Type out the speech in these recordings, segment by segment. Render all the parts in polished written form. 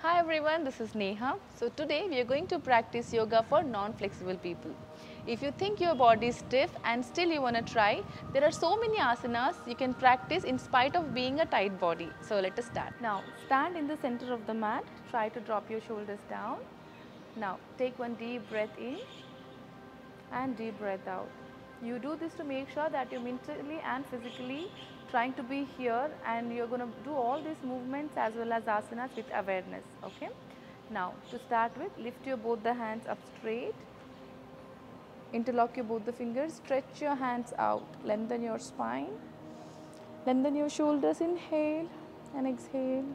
Hi everyone, this is Neha. So today we are going to practice yoga for non-flexible people. If you think your body is stiff and still you want to try, there are so many asanas you can practice in spite of being a tight body. So let us start. Now stand in the center of the mat. Try to drop your shoulders down. Now take one deep breath in and deep breath out. You do this to make sure that you're mentally and physically trying to be here, and you're going to do all these movements as well as asanas with awareness. Okay. Now to start with, lift your both the hands up straight, interlock your both the fingers, stretch your hands out, lengthen your spine, lengthen your shoulders, inhale and exhale,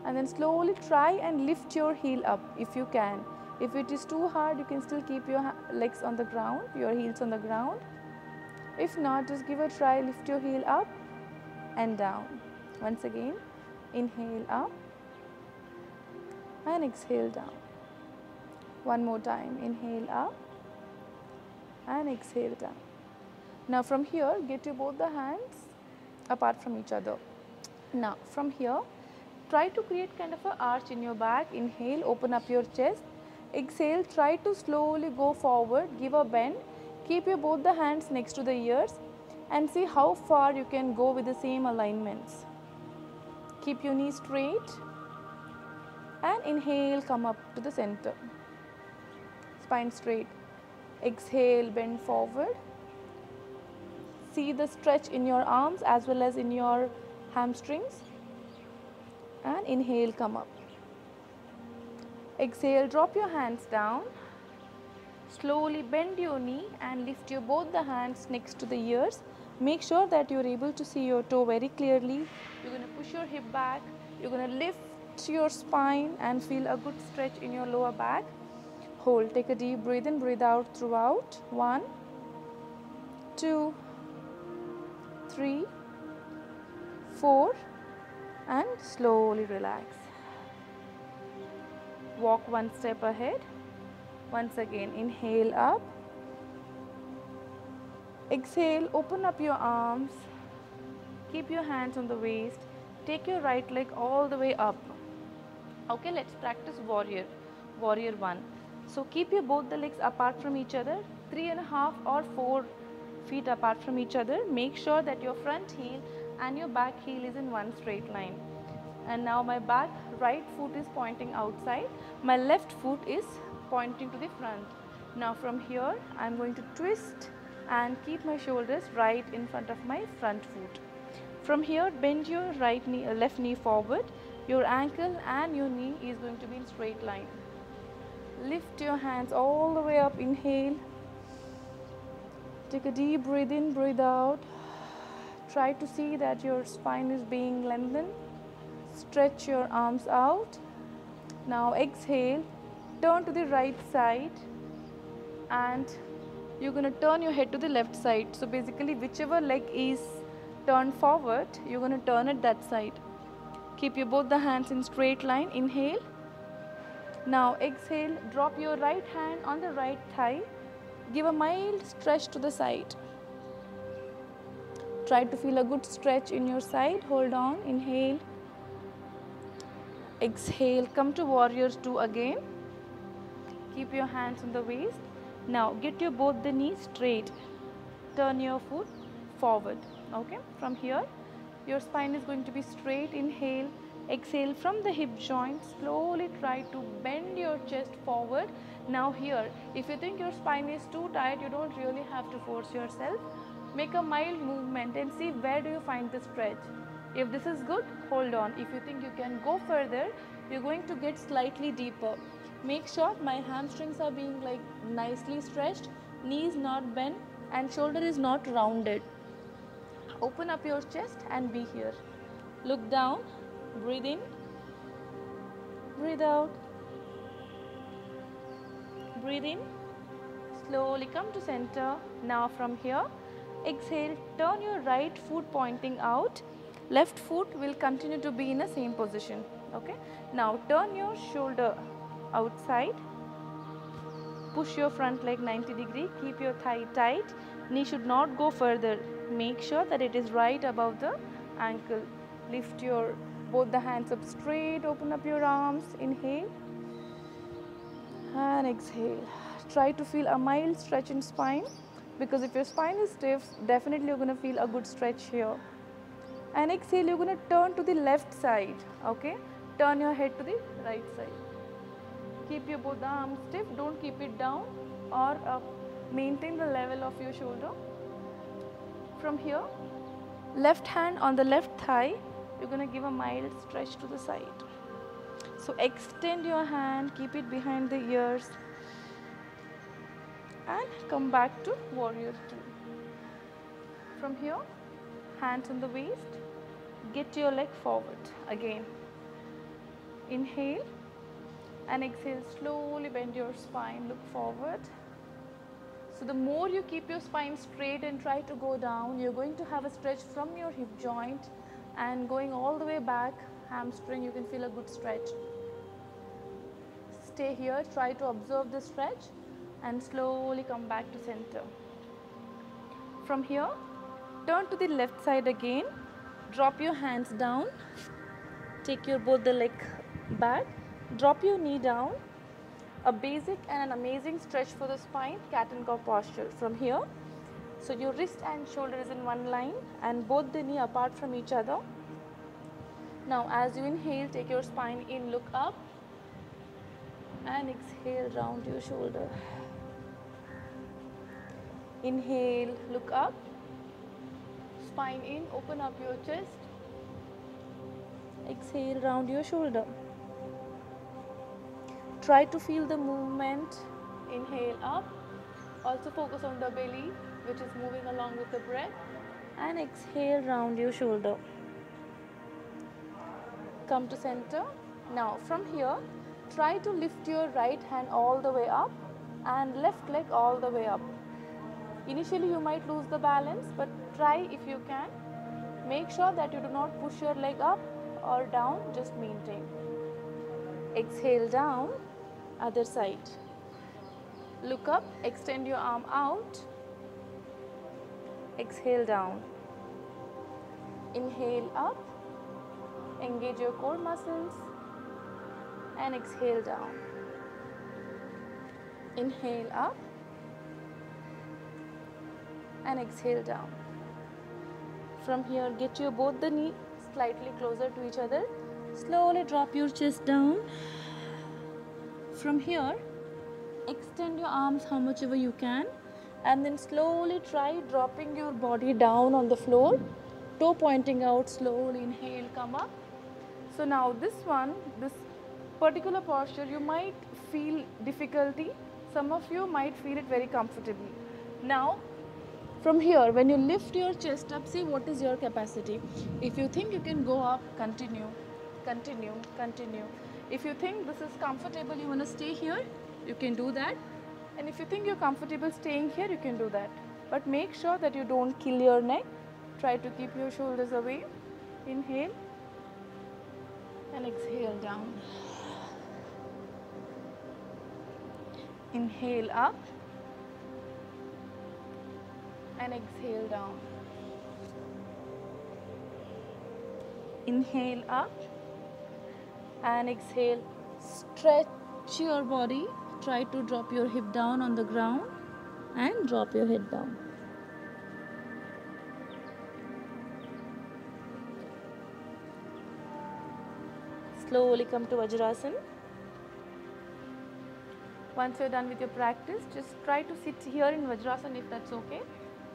and then slowly try and lift your heel up if you can. If it is too hard, you can still keep your legs on the ground, your heels on the ground. If not, just give a try, lift your heel up and down. Once again, inhale up and exhale down. One more time, inhale up and exhale down. Now from here, get your both the hands apart from each other. Now from here, try to create kind of an arch in your back. Inhale, open up your chest. Exhale, try to slowly go forward, give a bend. Keep your both the hands next to the ears and see how far you can go with the same alignments. Keep your knees straight and inhale, come up to the center. Spine straight. Exhale, bend forward. See the stretch in your arms as well as in your hamstrings. And inhale, come up. Exhale, drop your hands down. Slowly bend your knee and lift your both the hands next to the ears. Make sure that you're able to see your toe very clearly. You're going to push your hip back. You're going to lift your spine and feel a good stretch in your lower back. Hold. Take a deep breath in, breathe out throughout. 1, 2, 3, 4, and slowly relax. Walk one step ahead. Once again, inhale up. Exhale, open up your arms. Keep your hands on the waist. Take your right leg all the way up. Okay, let's practice warrior. Warrior 1. So keep your both the legs apart from each other, 3.5 or 4 feet apart from each other. Make sure that your front heel and your back heel is in one straight line. And now my back right foot is pointing outside. My left foot is pointing to the front. Now from here, I am going to twist and keep my shoulders right in front of my front foot. From here, bend your right knee, left knee forward. Your ankle and your knee is going to be in straight line. Lift your hands all the way up. Inhale. Take a deep breath in, breathe out. Try to see that your spine is being lengthened. Stretch your arms out. Now exhale. Turn to the right side and you're going to turn your head to the left side. So basically whichever leg is turned forward, you're going to turn it that side. Keep your both the hands in straight line. Inhale. Now exhale, drop your right hand on the right thigh. Give a mild stretch to the side. Try to feel a good stretch in your side. Hold on. Inhale. Exhale, come to warrior 2 again. Keep your hands on the waist. Now get your both the knees straight. Turn your foot forward. Okay, from here your spine is going to be straight. Inhale, exhale from the hip joint. Slowly try to bend your chest forward. Now here, if you think your spine is too tight, you don't really have to force yourself. Make a mild movement and see where do you find the stretch. If this is good, hold on. If you think you can go further, you're going to get slightly deeper. Make sure my hamstrings are being like nicely stretched, knees not bent and shoulder is not rounded. Open up your chest and be here. Look down, breathe in, breathe out, breathe in, slowly come to center. Now from here, exhale, turn your right foot pointing out. Left foot will continue to be in the same position. Okay. Now turn your shoulder outside. Push your front leg 90 degree. Keep your thigh tight. Knee should not go further. Make sure that it is right above the ankle. Lift your Both the hands up straight, open up your arms, inhale and exhale. Try to feel a mild stretch in spine, because if your spine is stiff, definitely you're going to feel a good stretch here. And exhale, you're going to turn to the left side, okay? Turn your head to the right side. Keep your both the arms stiff, don't keep it down, or maintain the level of your shoulder. From here, left hand on the left thigh, you're going to give a mild stretch to the side. So extend your hand, keep it behind the ears and come back to warrior two. From here, hands on the waist, get your leg forward again. Inhale and exhale, slowly bend your spine, look forward. So the more you keep your spine straight and try to go down, you're going to have a stretch from your hip joint and going all the way back, hamstring, you can feel a good stretch. Stay here, try to observe the stretch and slowly come back to center. From here, turn to the left side again, drop your hands down, take your both the leg back, drop your knee down. A basic and an amazing stretch for the spine, cat and cow posture. From here, so your wrist and shoulder is in one line and both the knee apart from each other. Now as you inhale, take your spine in, look up and exhale, round your shoulder. Inhale, look up, spine in, open up your chest. Exhale, round your shoulder. Try to feel the movement. Inhale up, also focus on the belly which is moving along with the breath, and exhale, round your shoulder. Come to center. Now from here, try to lift your right hand all the way up and left leg all the way up. Initially you might lose the balance, but try if you can. Make sure that you do not push your leg up or down, just maintain. Exhale, down, other side. Look up, extend your arm out. Exhale, down. Inhale up, engage your core muscles and exhale, down. Inhale up and exhale, down. From here, get your both the knees slightly closer to each other. Slowly drop your chest down. From here, extend your arms how much ever you can and then slowly try dropping your body down on the floor, toe pointing out, slowly inhale, come up. So now this particular posture, you might feel difficulty. Some of you might feel it very comfortably. Now from here, when you lift your chest up, see what is your capacity. If you think you can go up, continue, continue, continue. If you think this is comfortable, you want to stay here, you can do that. And if you think you're comfortable staying here, you can do that. But make sure that you don't kill your neck. Try to keep your shoulders away. Inhale and exhale, down. Inhale up and exhale, down. Inhale up and exhale. Stretch your body. Try to drop your hip down on the ground and drop your head down. Slowly come to Vajrasana. Once you're done with your practice, just try to sit here in Vajrasana if that's okay.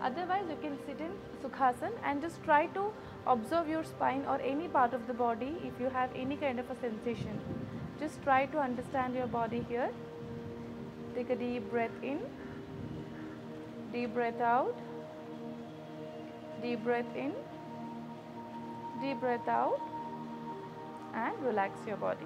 Otherwise, you can sit in Sukhasana and just try to observe your spine or any part of the body if you have any kind of a sensation. Just try to understand your body here. Take a deep breath in, deep breath out, deep breath in, deep breath out, and relax your body.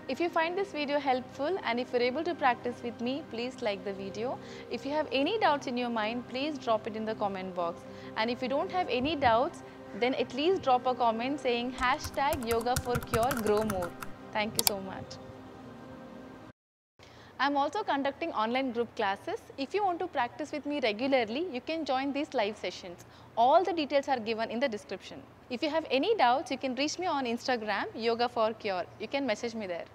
If you find this video helpful and if you're able to practice with me, please like the video. If you have any doubts in your mind, please drop it in the comment box. And if you don't have any doubts, then at least drop a comment saying #yoga4cure grow more. Thank you so much. I'm also conducting online group classes. If you want to practice with me regularly, you can join these live sessions. All the details are given in the description. If you have any doubts, you can reach me on Instagram, Yoga for Cure. You can message me there.